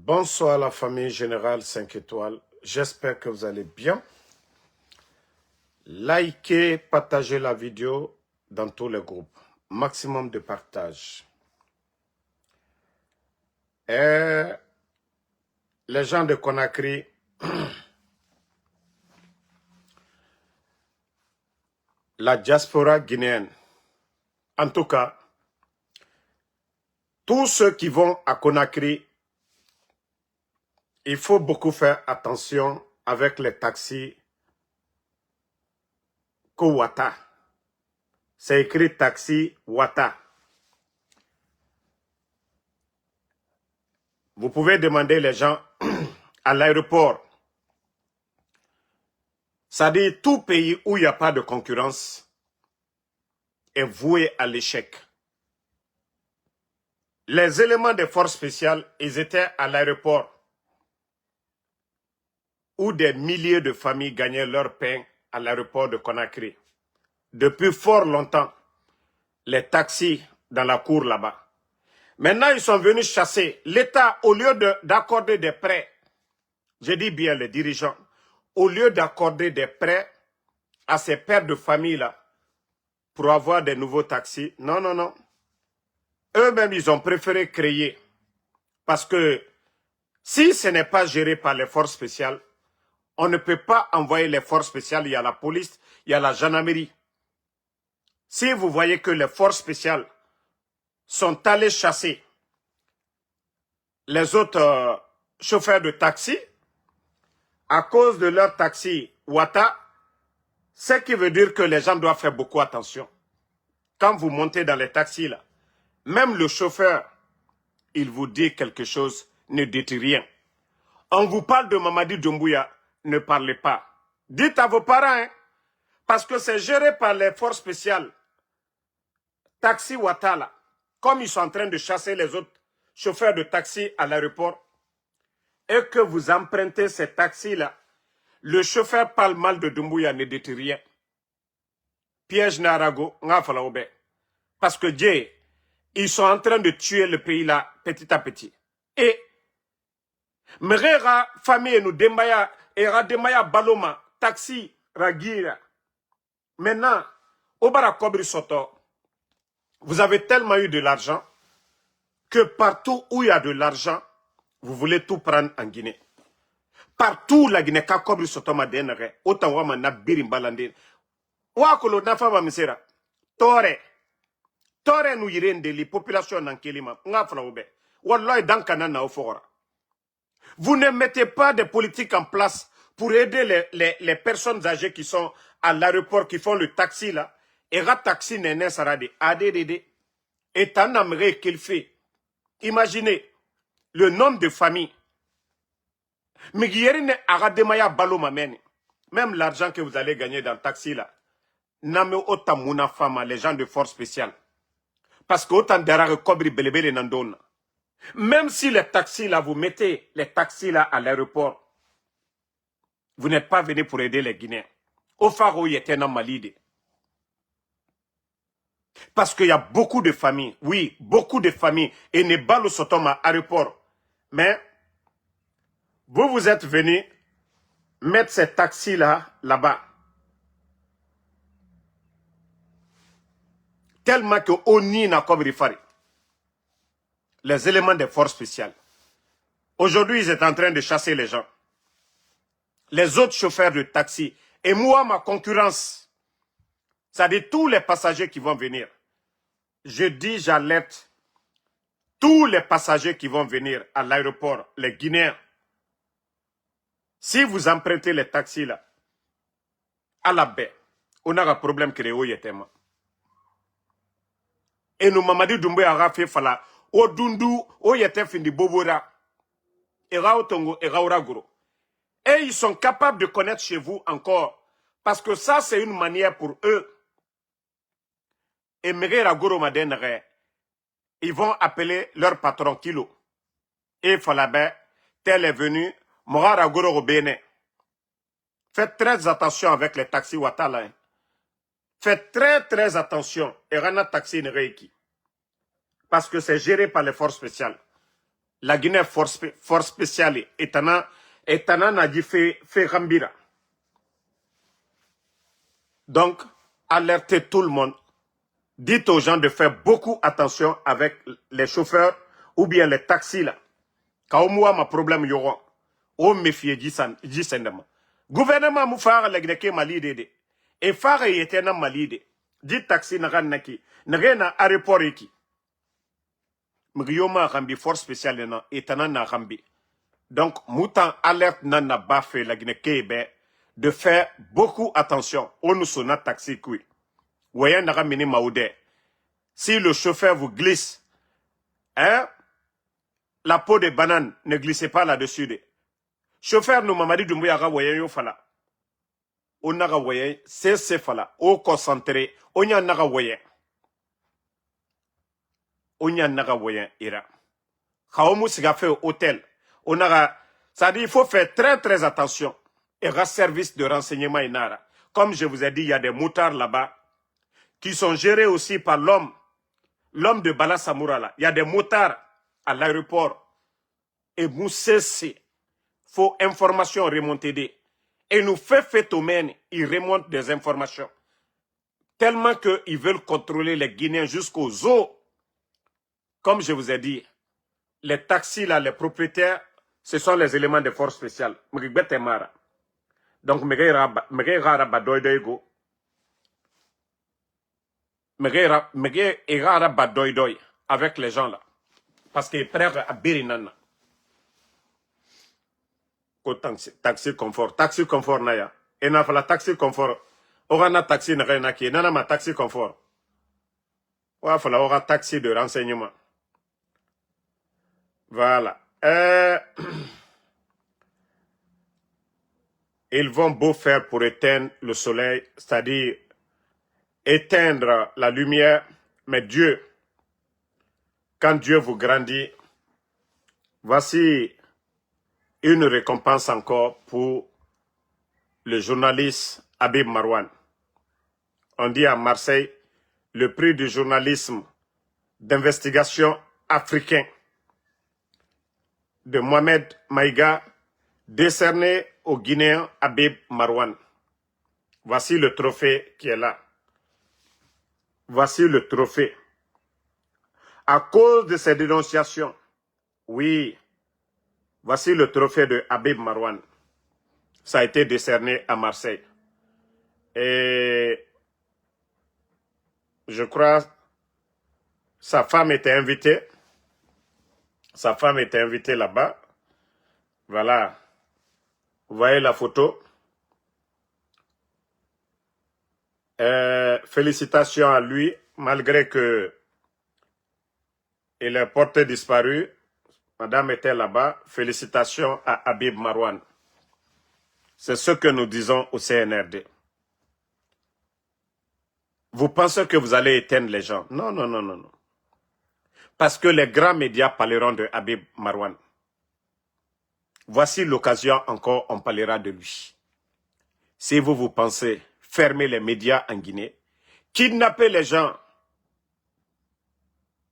Bonsoir la famille Générale 5 étoiles. J'espère que vous allez bien. Likez, partagez la vidéo dans tous les groupes. Maximum de partage. Et les gens de Conakry, la diaspora guinéenne, en tout cas, tous ceux qui vont à Conakry, il faut beaucoup faire attention avec les taxis Kowata. C'est écrit taxi Wata. Vous pouvez demander les gens à l'aéroport. C'est-à-dire tout pays où il n'y a pas de concurrence est voué à l'échec. Les éléments des forces spéciales, ils étaient à l'aéroport où des milliers de familles gagnaient leur pain à l'aéroport de Conakry. Depuis fort longtemps, les taxis dans la cour là-bas. Maintenant, ils sont venus chasser. L'État, au lieu d'accorder des prêts, je dis bien les dirigeants, au lieu d'accorder des prêts à ces pères de famille-là pour avoir des nouveaux taxis, non, non, non. Eux-mêmes, ils ont préféré créer. Parce que si ce n'est pas géré par les forces spéciales, on ne peut pas envoyer les forces spéciales. Il y a la police, il y a la gendarmerie. Si vous voyez que les forces spéciales sont allées chasser les autres chauffeurs de taxi, à cause de leur taxi Wata, ce qui veut dire que les gens doivent faire beaucoup attention. Quand vous montez dans les taxis, là, même le chauffeur, il vous dit quelque chose, ne dites rien. On vous parle de Mamadi Doumbouya, ne parlez pas. Dites à vos parents, hein, parce que c'est géré par les forces spéciales. Taxi Wata, là, comme ils sont en train de chasser les autres chauffeurs de taxi à l'aéroport, et que vous empruntez ces taxis-là, le chauffeur parle mal de Doumbouya, ne dites rien. Piège Narago, Ngafalaobe. Parce que Dieu, ils sont en train de tuer le pays là, petit à petit. Et, Mrera, famille, nous dembaya, era dembaya baloma, taxi, ragira. Maintenant, Obara Kobri Soto, vous avez tellement eu de l'argent que partout où il y a de l'argent, vous voulez tout prendre en Guinée. Partout la Guinée, quand Kobri Soto m'a dénéré, autant wa na birim balande. Wakolo na fama misera. Tore nous yirende les populations dans Kelima. Wallahi dankana na ofora. Vous ne mettez pas de politique en place pour aider les personnes âgées qui sont à l'aéroport, qui font le taxi là. Et le taxi n'est sarade. ADDD. Et t'en aimerais qu'il fait. Imaginez le nombre de familles. Même l'argent que vous allez gagner dans le taxi là. N'ame autant mouna fama, les gens de force spéciale. Parce que autant d'arrêt cobri belebele nandona. Même si les taxis là, vous mettez les taxis là à l'aéroport, vous n'êtes pas venu pour aider les Guinéens. Au Faro, il était dans Malide. Parce qu'il y a beaucoup de familles, oui, beaucoup de familles, et ne balo sotoma à l'aéroport. Mais, vous êtes venus mettre ces taxis là, là-bas. Tellement que Oni n'a pas rifari. Les éléments des forces spéciales. Aujourd'hui, ils sont en train de chasser les gens. Les autres chauffeurs de taxi. Et moi, ma concurrence, c'est-à-dire tous les passagers qui vont venir. Je dis, j'alerte tous les passagers qui vont venir à l'aéroport, les Guinéens. Si vous empruntez les taxis là, à la baie, on a un problème créé au Yétema. Et nous, Mamadi Doumbouya a fait fala, au Dundu, au Yétem findi Bobora, et Raotongo, et Raoragoro. Et ils sont capables de connaître chez vous encore. Parce que ça, c'est une manière pour eux. Et Megera Goro Madenere, ils vont appeler leur patron Kilo. Et Falabe, tel est venu, Morara Goro au Bénin. Faites très attention avec les taxis Watala. Hein. Faites très attention. Et Rana Taxi Nreiki. Parce que c'est géré par les forces spéciales. la Guinée force spéciale etana n'a dit fait Rambira. Donc, alertez tout le monde. Dites aux gens de faire beaucoup attention avec les chauffeurs ou bien les taxis là. Quand on a un problème, il y aura. On méfie du gouvernement mou fara legneke malide. Et fara yete na malide. Dit taxi na naki. Na aéroport eki. Mgiyoma rambi force spéciale na etana na rambi. Donc, moutan alerte na na bafé la Guinée de faire beaucoup attention. On nous sonne taxi kui. Voyez na ramini maoude. Si le chauffeur vous glisse, hein, la peau de banane, ne glissez pas là-dessus. Chauffeur nous mamadi dumbuya ga voyez yo fala. On n'a pas voyé, c'est fala. On concentré, on y a n'a pas voyé. On y a n'a pas voyé, ira. Kaomu siga fait au hôtel. On a, ça dit, il faut faire très très attention. Et service de renseignement inara. Comme je vous ai dit, il y a des moutards là-bas qui sont gérés aussi par l'homme de Bala Samoura. Il y a des moutards à l'aéroport. Et Moussessi, faut information remontée des. Et nous fait au mène, ils remontent des informations. Tellement qu'ils veulent contrôler les Guinéens jusqu'aux eaux. Comme je vous ai dit, les taxis là, les propriétaires, ce sont les éléments de force spéciale. Donc, avec les gens là. Parce qu'ils prennent à Birinana. Taxi confort naya. Et n'a pas la taxi confort. Orana taxi n'a qui. Nana ma taxi confort. Ou il aura taxi de renseignement. Voilà. Ils vont beau faire pour éteindre le soleil, c'est-à-dire éteindre la lumière, mais Dieu, quand Dieu vous grandit, voici une récompense encore pour le journaliste Habib Marouane. On dit à Marseille, le prix du journalisme d'investigation africain de Mohamed Maïga, décerné au Guinéen Habib Marouane. Voici le trophée qui est là. Voici le trophée. À cause de ces dénonciations, oui, voici le trophée de Habib Marouane. Ça a été décerné à Marseille. Et je crois sa femme était invitée. Sa femme était invitée là-bas. Voilà. Vous voyez la photo. Félicitations à lui, malgré que il est porté disparu. Madame était là-bas. Félicitations à Habib Marouane. C'est ce que nous disons au CNRD. Vous pensez que vous allez éteindre les gens? Non, non, non, non, non. Parce que les grands médias parleront de Habib Marouane. Voici l'occasion encore, on parlera de lui. Si vous pensez fermer les médias en Guinée, kidnapper les gens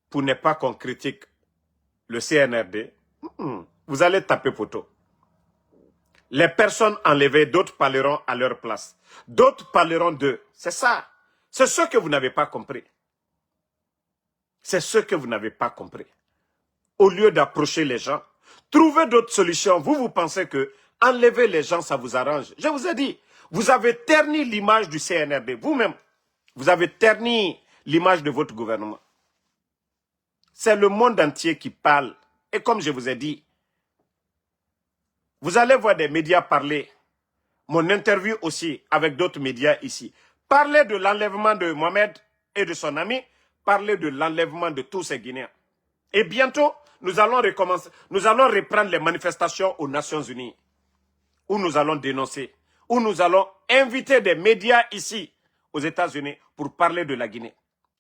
pour ne pas qu'on critique le CNRD, vous allez taper poteau. Les personnes enlevées, d'autres parleront à leur place. D'autres parleront d'eux. C'est ça. C'est ce que vous n'avez pas compris. C'est ce que vous n'avez pas compris. Au lieu d'approcher les gens, trouvez d'autres solutions. Vous pensez que enlever les gens, ça vous arrange. Je vous ai dit, vous avez terni l'image du CNRD. Vous-même, vous avez terni l'image de votre gouvernement. C'est le monde entier qui parle. Et comme je vous ai dit, vous allez voir des médias parler. Mon interview aussi avec d'autres médias ici. Parler de l'enlèvement de Mohamed et de son ami. Parler de l'enlèvement de tous ces Guinéens. Et bientôt, nous allons recommencer. Nous allons reprendre les manifestations aux Nations Unies. Où nous allons dénoncer. Où nous allons inviter des médias ici, aux États-Unis, pour parler de la Guinée.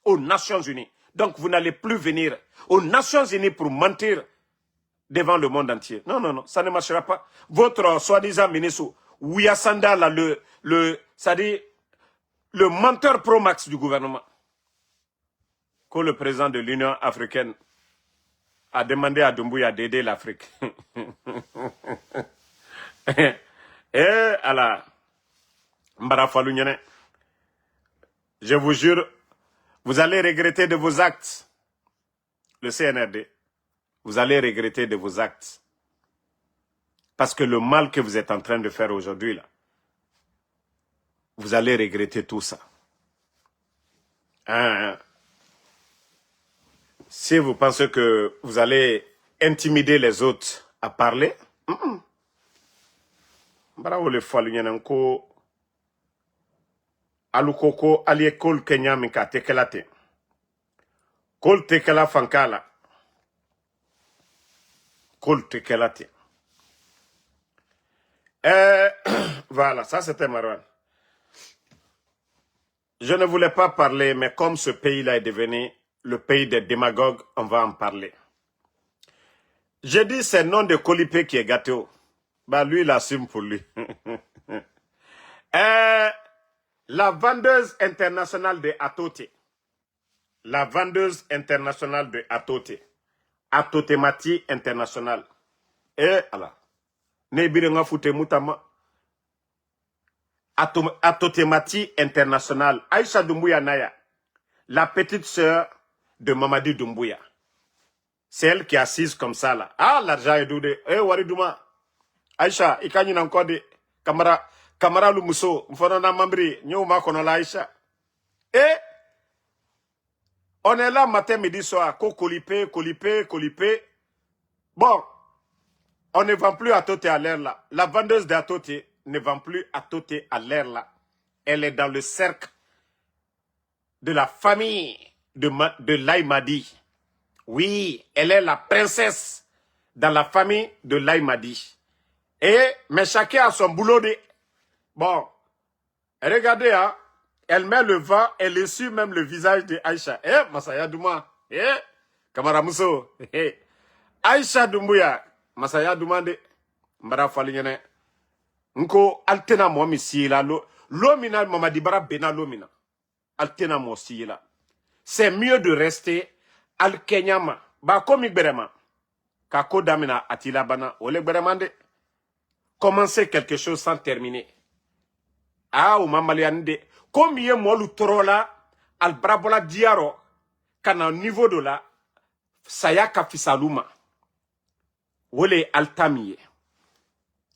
Aux Nations Unies. Donc vous n'allez plus venir aux Nations Unies pour mentir devant le monde entier. Non, non, non, ça ne marchera pas. Votre soi-disant ministre, Ouyassanda, là, c'est-à-dire le menteur pro-max du gouvernement, que le président de l'Union africaine a demandé à Doumbouya d'aider l'Afrique. Et alors, Mbara Fallou Niane, je vous jure, vous allez regretter de vos actes. Le CNRD, vous allez regretter de vos actes. Parce que le mal que vous êtes en train de faire aujourd'hui, là, vous allez regretter tout ça. Hein? Si vous pensez que vous allez intimider les autres à parler, Bravo le Fallou Niane ko alukoko ali kol Kenya minka tekelate. Kol tekela fankala. Kol tekelate. Voilà, ça c'était Marwan. Je ne voulais pas parler, mais comme ce pays-là est devenu le pays des démagogues, on va en parler. J'ai dit c'est le nom de Kolipé qui est gâté. Bah lui, il assume pour lui. La vendeuse internationale de Atoté. La vendeuse internationale de Atoté. Atotemati international. Et alors, Nebirenga Fouté Moutama. Atotemati international. Aïcha Doumbouya Naya. La petite sœur de Mamadi Doumbouya. C'est elle qui est assise comme ça là. Ah, l'argent est doudé. Eh, Waridouma. Aïcha, ikanyi encore de Kamara Lumuso, Mfonona Mambri, Nyoma Konola Aïcha. Et on est là matin, midi, soir, colipé. Bon, on ne vend plus à Toté à l'air là. La vendeuse d'Atoté ne vend plus à Toté à l'air là. Elle est dans le cercle de la famille de Laïmadi. Oui, elle est la princesse dans la famille de Laïmadi. Mais chacun a son boulot de... Bon, regardez, hein, elle met le vent, elle essuie même le visage de Aïcha. Masaya Douma. Kamara Mousso. Aïcha Doumbouya. Masaya Douma de... Mbara Falignane. Nko altena mo mi siyela. L'omina Mamadi Bara Bena l'omina. Altena mo siyela. C'est mieux de rester al Kenyama. Ba komi berema. Kako damina atila bana. Ole beremande. Commencer quelque chose sans terminer. Ah, ou mamaliande. Combien molu torola, al brabola diaro, kana niveau de la, sayaka fisaluma. Wole altamiye.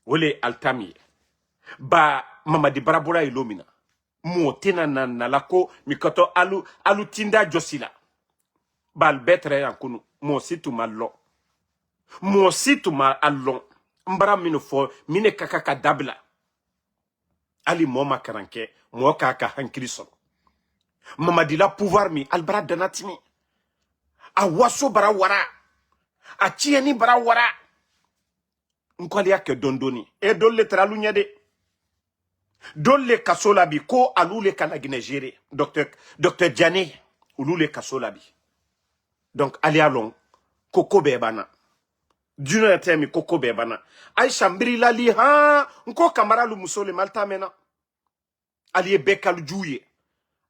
Wole altamiye. Ba, mamadi brabola ilomina. Mo tena nalako, mikoto alu tinda josila. Bal betre yankunu. Mo situ malo. Mo situ ma allon. Mbara mino fo mine kaka dabla ali moma karanke mo kaka hankiri solo Mamadi la pouvoir mi albara danatimi a waso bara wara a tieni bara wara nkwali yake dondoni e dolle tralu nyade dolle kasola bi ko alule kala ginegere docteur Diané ulule kasola bi donc ali alon koko bebana Duna temi koko bebana. Aïcha mbiri lali ha nko kamara lu musole malta mena. Ali bekalu juye.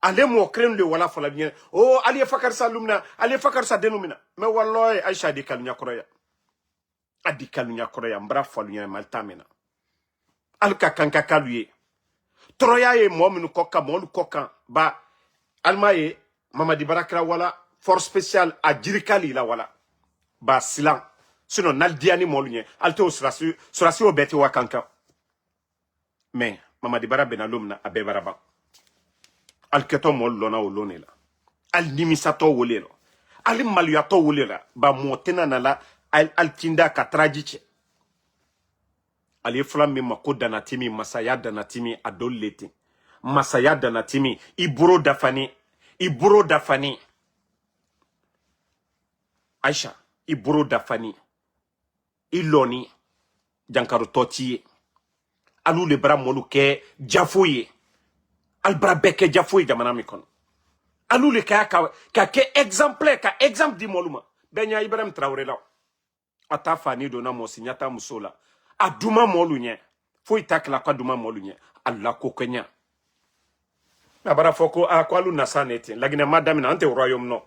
Ale mo kren le wala fala bien. Oh ali fakar sa lumna, ali fakar sa denumina. Me wallahi Aïcha di kalunya koroya. Adi kalunya koroya mbra falunya malta mena. Alka kanka kaluye. Troya ye mo minu koka mo lu koka ba almaye Mamadi Barakra wala force spéciale a jirikali la wala. Ba silan. Sinon, Naldiani Molunye, Alto Surasi Obeti Wakanka. Mais, Mamadi Bara Benalumna, Abebaraba. Alketo Molona Olonela. Al Nimisato Wolero. Al Maluato Wolera. Ba Motena Nala, Al Tinda Katrajiche. Ali Flammi Mako Danatimi, Masaya Danatimi, Adoleti. Masaya Danatimi, Iburo Dafani. Aïcha, Iburo Dafani. Iloni jankaro totiye alou le bra molu ke jafouye al bra beke jafouye jamana mi kono alou le ka ke exemple di moluma benya Ibrahim Traoré la ata fani dona mo signata musola aduma molu nye fo itakla kwa duma molu nye alla ko kenya na bara foko a kwalu nasanete lagina madame na ante royaume no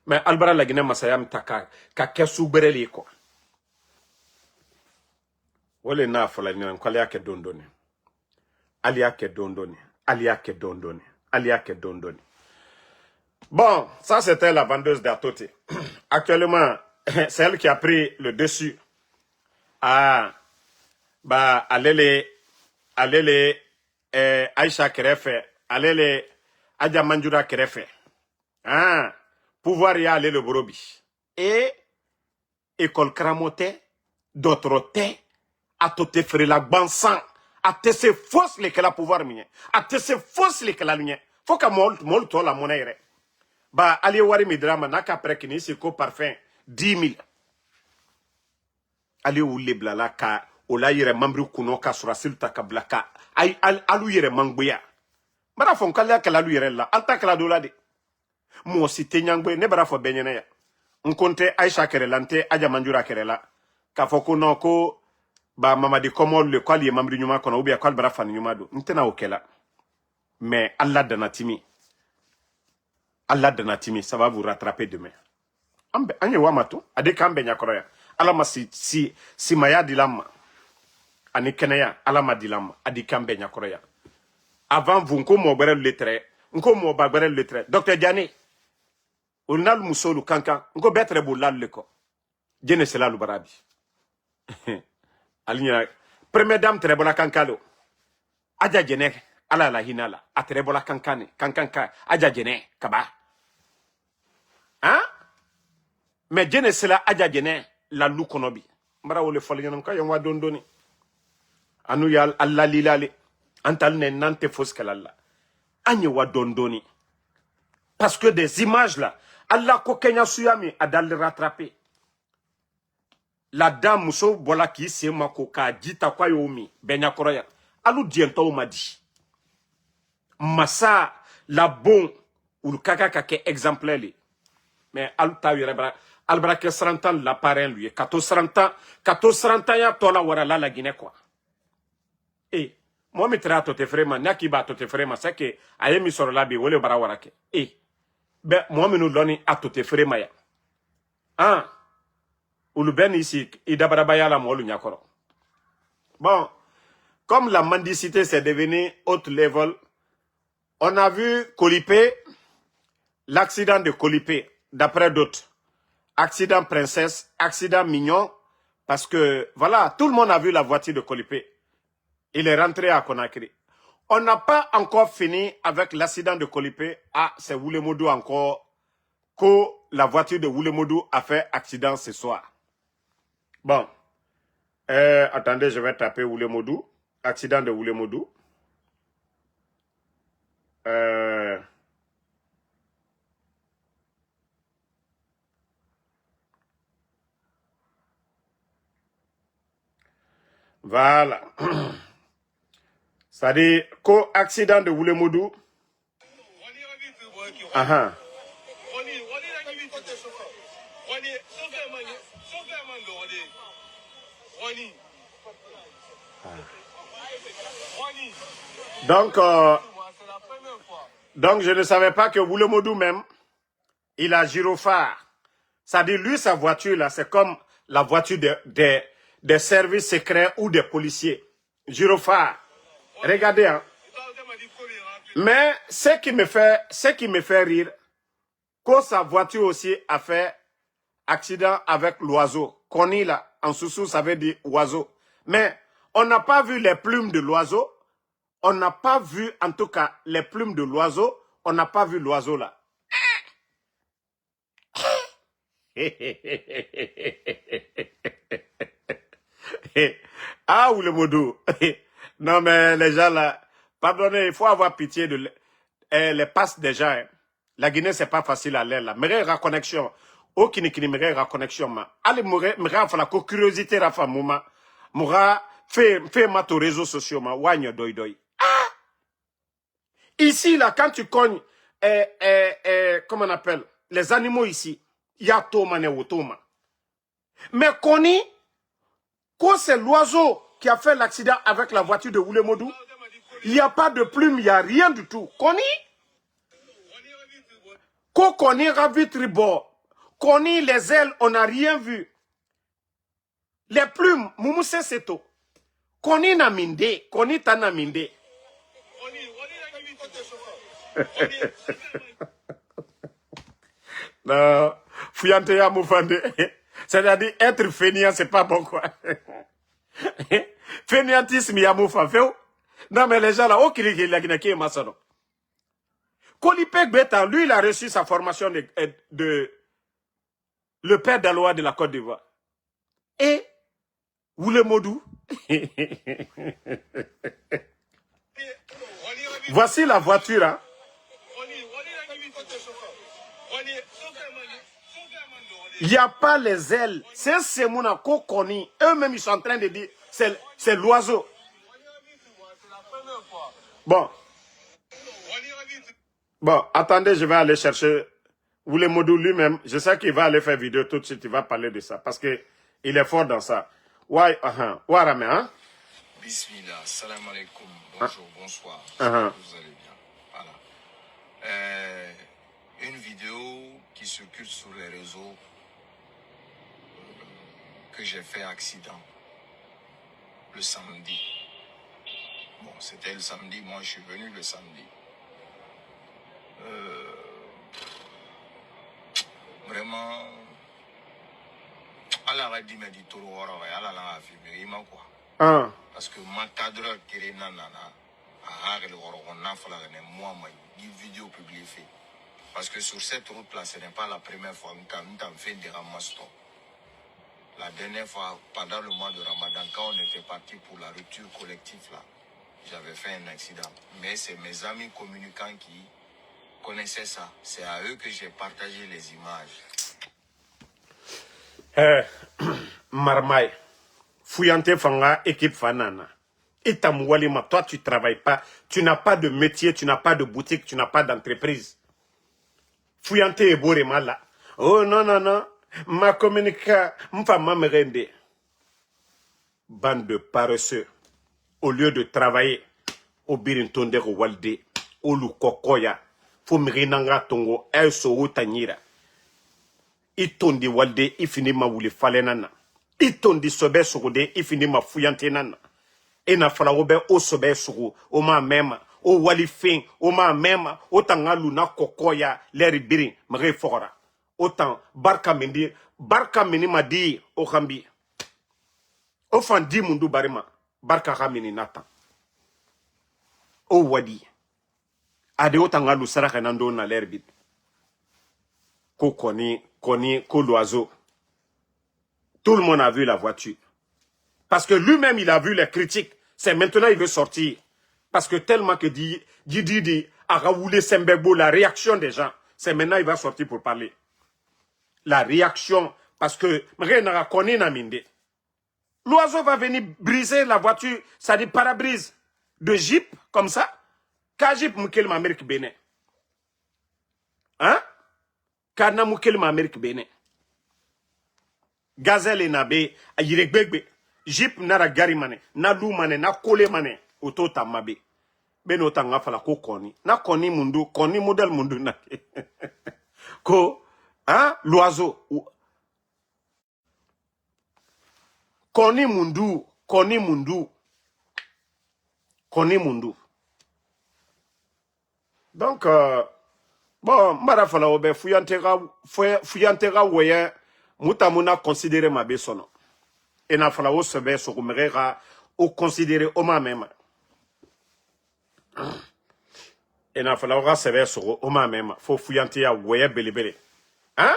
Mais albara la Guinée masayam taka ka kesu bereli ko. Wole na fola ni ko aliya ke dondoni. Aliya ke dondoni. Aliya ke dondoni. Aliya ke dondoni. Bon, ça c'était la vendeuse d'Atote. Actuellement, c'est elle qui a pris le dessus. Ah, bah, allez Aïcha Kerefe, allez Adja Manjura Kerefe. Ah, pouvoir y aller le Borobi. Et, école Kramote, d'autres te, Atote Frela Bansan, à te se fausse les que la pouvoir mien, à te se fausse les que la lumière. Faut que mol to la monnaie. Bah, allez wari mi drama, naka prekini, c'est ko parfum, 10 000. Allez ou les blala ka, ola yere mambri kuno ka surasil taka blaka, ay alu yere mangbuya. Bara fon kala kala alu yere la, alta kala dola de. Mo si te nyangbe, ne bara fo benyene ya. Nkonte Aisha Kerelante, Adja Manjura Kerela, ka foko no ko, ba mamadi komo le kwali ye mambri nyuma kono, ubia kwal bara fan nyuma do. Ntena okela. Mais Allah danatimi. Allah danatimi, ça va vous rattraper demain. Ambe, anye wamato, ade kambe nyakoroya. Alama si maya dilama. Ani keneya, alama dilama, adi kambe nyakoroya. Avant vous, nko mo gbere letre, nko mo bagbere letre. Dr. Diane, unal musolu kankan, nko betre bo lal leko. Jene sela lubarabi. Alinya, première dame trebola kankalo. Aja jene, ala la hinala, a trebola kankane, kankanka, aja jene, kaba. Hein? Mais jene sela aja jene, la lou konobi. Mara wole foli nka yonwa dondoni. Anu ya alla lilale. Antal ne nante foskelalla. Anye wa dondoni. Parce que des images là, Allah ko Kenya suyami a dal rattraper. La dame muso bola ki se mako ka jita kwa yomi benya koroya. Alu diento ma di. Massa la bon ou le kaka kake exemplaire. Mais alu ta yere Albra que 30 ans l'appareil lui 14 ans ya tola wara la Guinée quoi. Et moi me tra to te frema na ki ba to te frema c'est que ayemi soro labi wole bara wara ke. Et ben moi me nous donne à to te frema ya. Ah ou le ben ici idabara baya la mo lu nyakoro. Bon, comme la mendicité c'est devenu haute level, on a vu Kolipé, l'accident de Kolipé d'après d'autres. Accident princesse, accident mignon, parce que, voilà, tout le monde a vu la voiture de Kolipé. Il est rentré à Conakry. On n'a pas encore fini avec l'accident de Kolipé. Ah, c'est Wulemodou encore, que la voiture de Wulemodou a fait accident ce soir. Bon, attendez, je vais taper Wulemodou. Accident de Wulemodou. Voilà. C'est-à-dire, co-accident de Wulemodou. Aha. Donc, je ne savais pas que Wulemodou même, il a gyrophare. C'est-à-dire, lui, sa voiture, là, c'est comme la voiture des services secrets ou des policiers. Gyrophare. Regardez, hein. Mais ce qui me fait rire, que sa voiture aussi a fait accident avec l'oiseau. Koni là, en sous-sous, ça veut dire oiseau. Mais on n'a pas vu les plumes de l'oiseau. On n'a pas vu, en tout cas, les plumes de l'oiseau. On n'a pas vu l'oiseau là. Ah, ou le modou. Non, mais les gens là, pardonnez, il faut avoir pitié de les passes des gens. Hein. La Guinée, c'est pas facile à l'air là. Mais reconnexion. Aucune qui me reconnexion. Allez, me la curiosité, Rafa Mouma. Moura, fait ma to réseaux sociaux, ma wagne doi doi. Ah! Ici, là, quand tu cognes, comment on appelle, les animaux ici, il y a Toma et Otoma. Mais Koni, quand c'est l'oiseau qui a fait l'accident avec la voiture de Wulemodou, il n'y a pas de plume, il n'y a rien du tout. Koni? Ko Koni ravitribo, Koni, les ailes, on n'a rien vu. Les plumes, Moumousé Seto. Koni na minde, Koni tana minde. Non, Fuyante ya Moufande. C'est-à-dire, être fainéant, c'est pas bon, quoi. Fainéantisme, ya Moufafeo. Non, mais les gens là, oh, qu'il y a Masano. Kolipek Beta, lui, il a reçu sa formation de le père d'Aloa de la Côte d'Ivoire. Et, Woulemodou. Voici la voiture, hein. Il n'y a pas les ailes. C'est Semouna Kokoni. Eux-mêmes, ils sont en train de dire, c'est l'oiseau. Bon. Bon, attendez, je vais aller chercher Woulemodou lui-même. Je sais qu'il va aller faire vidéo tout de suite. Il va parler de ça. Parce qu'il est fort dans ça. Ouais, Warame, hein? Bismillah, salam alaikum, bonjour, bonsoir, j'espère que vous allez bien. Voilà. Une vidéo qui circule sur les réseaux que j'ai fait accident le samedi. Bon, c'était le samedi, moi je suis venu le samedi. Vraiment, Allah a dit, mais dit tout le monde, Allah a filmé, il m'a quoi. Parce que ma cadre qui est nanana, moi, une vidéo publiée. Parce que sur cette route-là, ce n'est pas la première fois que nous fait des ramasses. La dernière fois, pendant le mois de Ramadan, quand on était parti pour la rupture collective, là, j'avais fait un accident. Mais c'est mes amis communicants qui connaissaient ça. C'est à eux que j'ai partagé les images. Marmaille. Fuyante Fanga, équipe Fanana. Et Tamoualima, toi, tu ne travailles pas. Tu n'as pas de métier, tu n'as pas de boutique, tu n'as pas d'entreprise. Fuyante et Borema là. Oh non, non, non. Ma communica, m'fama me rende. Bande de paresseux. Au lieu de travailler, au birintonde walde, au lukokoya, fumirinanga tongo, so tanyira. Itondi walde, ifini ma wuli falenana. Itondi sobe sugode, ifini ma fuyante nana. Ena fala obe o sobe sugu, o ma mema, o wali fin, o ma mema, o tanga luna kokoya, leri birin, mre fora. Autant barka mini ma di o kambi. O fan di mundu barima, barka kamini nata. O wadi. Ade o tanga lu saraka nando na lerbit. Ko koni, ko l'oiseau. Tout le monde a vu la voiture. Parce que lui-même, il a vu les critiques. C'est maintenant il veut sortir. Parce que tellement que dit Araoulé Sembego, la réaction des gens, c'est maintenant il va sortir pour parler. La réaction, parce que l'oiseau va venir briser la voiture, ça dit parabrise de Jeep, comme ça. Ka Jeep moukel ma Amérique Bénin. Hein? Kana moukel ma Amérique Bénin. Gazelle et Nabé, Ayirekbegbe. Jeep nara gari mane, na lu mane, na kole mane, oto tamabe. Beno tanga fala ko koni. Na koni mundu, koni model mundu na. Ko, hein, l'oiseau. Koni mundu, koni mundu. Koni mundu. Donc, bon, mara fala obe, fuyantera weye, mutamuna considéré ma besono. Et na fala o sebe sokumera o considéré o ma même. Et na fala o sebe o ma même. Fo fuyante ya weye belebele. Hein?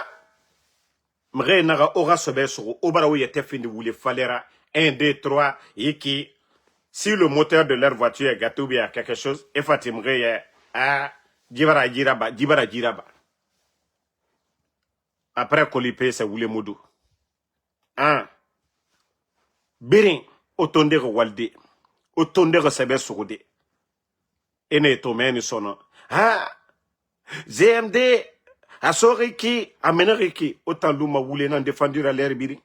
Mre naga ora sebe o bara o yete fini wule falera 1 2 3 et qui si le moteur de leur voiture est gâteau bien quelque chose et fatimre ya djibara jiraba. Après Kolipé c'est Woulemodou. Hein? Birin, otondere walde, otondere sebe sourde. Ene tomeni sono. ZMD, asoriki, ameneriki, autant luma woule nan défendu à l'air biri.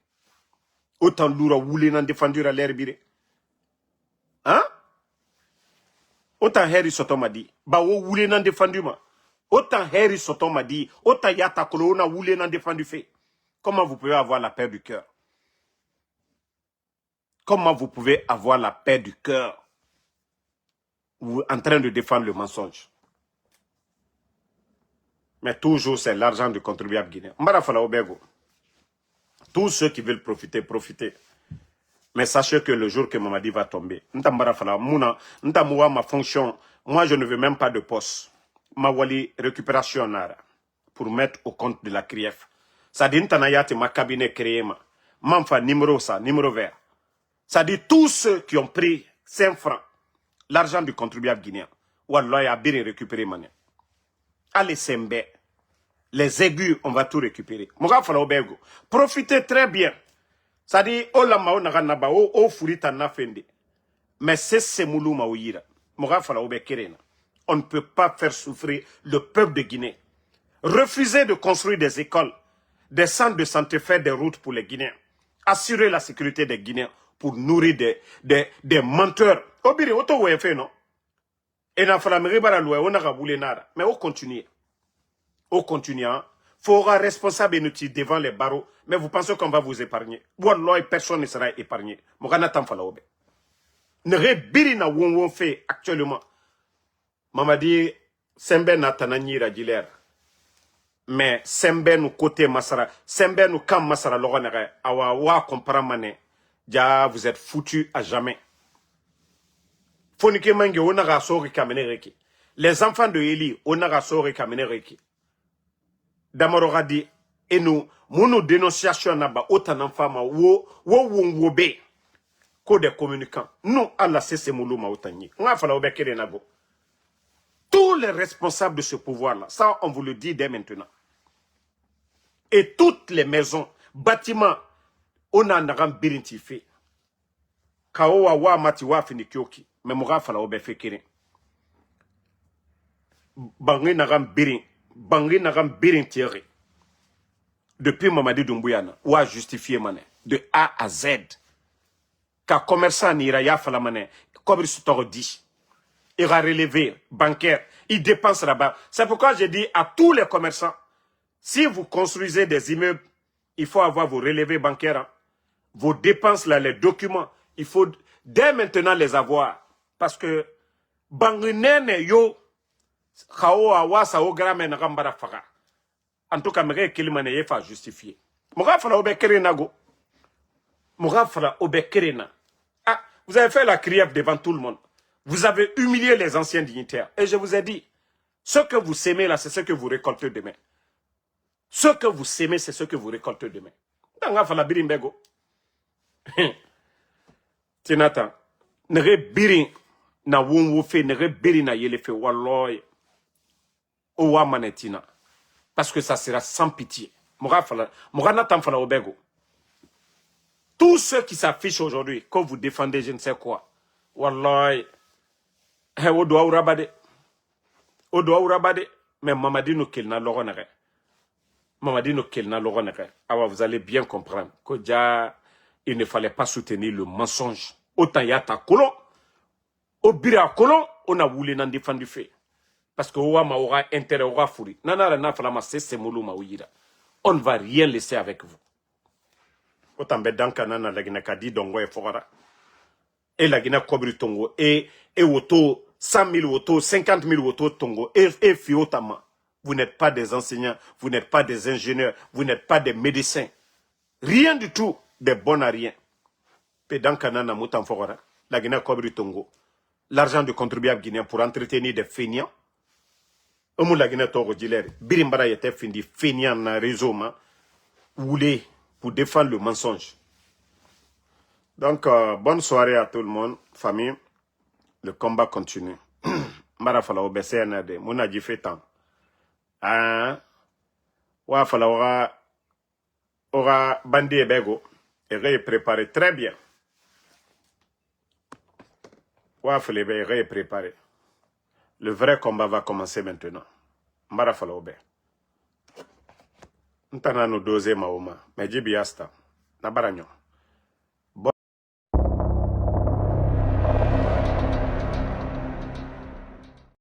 Autant loura woule nan défendu à l'air biri. Hein? Autant heri sotomadi, ba wo woule nan défendu ma. Autant Harry Soton m'a dit, autant Yata Kolo, on a voulu n'en défendu fait. Comment vous pouvez avoir la paix du cœur? Comment vous pouvez avoir la paix du cœur? Vous êtes en train de défendre le mensonge. Mais toujours, c'est l'argent du contribuable guinéen. Mbarafala Obego. Tous ceux qui veulent profiter, profitez. Mais sachez que le jour que Mamadi va tomber, ma fonction, moi je ne veux même pas de poste. Ma wali récupération nara pour mettre au compte de la CRIEF. Ça dit ma cabinet créé ma. Manfa numéro ça, numéro vert. Ça dit tous ceux qui ont pris 5 francs, l'argent du contribuable guinéen. Wallah ya bien récupéré mané. Allez sembe. Les aigus, on va tout récupérer. Moga fala obego. Profitez très bien. Ça dit, oh la mao naganaba, oh furita na fende. Mais c'est Semoulou maouira. Moga fala obekerena. On ne peut pas faire souffrir le peuple de Guinée. Refuser de construire des écoles, des centres de santé, faire des routes pour les Guinéens. Assurer la sécurité des Guinéens pour nourrir des menteurs. Obiri, auto ou fait non? Et na fala meribara loue, on a raboulé nara. Mais on continue. Au continuant, fera responsable inutile devant les barreaux, mais vous pensez qu'on va vous épargner. Wallah, personne ne sera épargné. Mogana Tamfalaobe. Ne biri na won fait actuellement. Mamadi, Sembe na tanani ragiler. Mais Sembe nous côté Masara, Sembe nous kam Masara loranere, awa wa comprend mané. Ja, vous êtes foutus à jamais. Fonike mange onara sori kamene reki. Les enfants de Eli, onara sori kamene reki. Damaro dit, et nous, mon dénonciation n'a-ba autant d'enfants, wobe, que des communicants. Nous, Allah, c'est moulouma autant-ni. On a fallu obéir nago. Tous les responsables de ce pouvoir-là, ça, on vous le dit dès maintenant. Et toutes les maisons, bâtiments, on a un birintifi. Kaowa wa matiwa finikyoki. Mais moura fallu obéir. Bangi n'agam birin. Bangi n'agam birin tiré. Depuis Mamadi Doumbouya, ou a justifié mané, de A à Z. Car commerçant n'ira ya fala mané, comme il se dit, il va relever bancaire, il dépense là-bas. C'est pourquoi j'ai dit à tous les commerçants, si vous construisez des immeubles, il faut avoir vos relevés bancaires, hein, vos dépenses là, les documents, il faut dès maintenant les avoir. Parce que banginene yo, khao awa sa o grame na gambara faga. En tout cas, je vais pas justifier. Ah, vous avez fait la criève devant tout le monde. Vous avez humilié les anciens dignitaires. Et je vous ai dit, ce que vous sémez là, c'est ce que vous récoltez demain. Ce que vous sémez, c'est ce que vous récoltez demain. Tinata, nere birin na wonwo fe, nere birin na yele fe, walloy. Owa manetina. Parce que ça sera sans pitié. Tous ceux qui s'affichent aujourd'hui, quand vous défendez je ne sais quoi, wallahi, odoa urabade, mais Mamadi no kelna loronere. Mamadi no kelna loronere. Alors vous allez bien comprendre que déjà, il ne fallait pas soutenir le mensonge. Autant yata kolon, au bira kolon, on a voulu n'en défendre du fait. Parce que Ouama aura intérêt, aura fourri. On ne va rien laisser avec vous. Autant bedanka nana la Guinée Kadi dongo et Fogara. Et la Guinée Kobri Tongo. Et auto 100 000 auto, 50 000 auto Tongo. Et Fiotama. Vous n'êtes pas des enseignants, vous n'êtes pas des ingénieurs, vous n'êtes pas des médecins. Rien du tout de bon à rien. Bedanka nana Moutan Fogara. La Guinée Kobri Tongo. L'argent du contribuable guinéen pour entretenir des feignants. Omu la Guinée Togo Diler, Birimbara était fini, feignant na réseau, voulez pour défendre le mensonge. Donc, bonne soirée à tout le monde, famille. Le combat continue. Marafala obese nade, mona di fait temps. Ah, wa fala aura bandi ebego, et préparé très bien. Wa fala ebe préparé. Le vrai combat va commencer maintenant. Marafala obe. Ntana no doze maoma. Mejibi asta. Nabaranyo.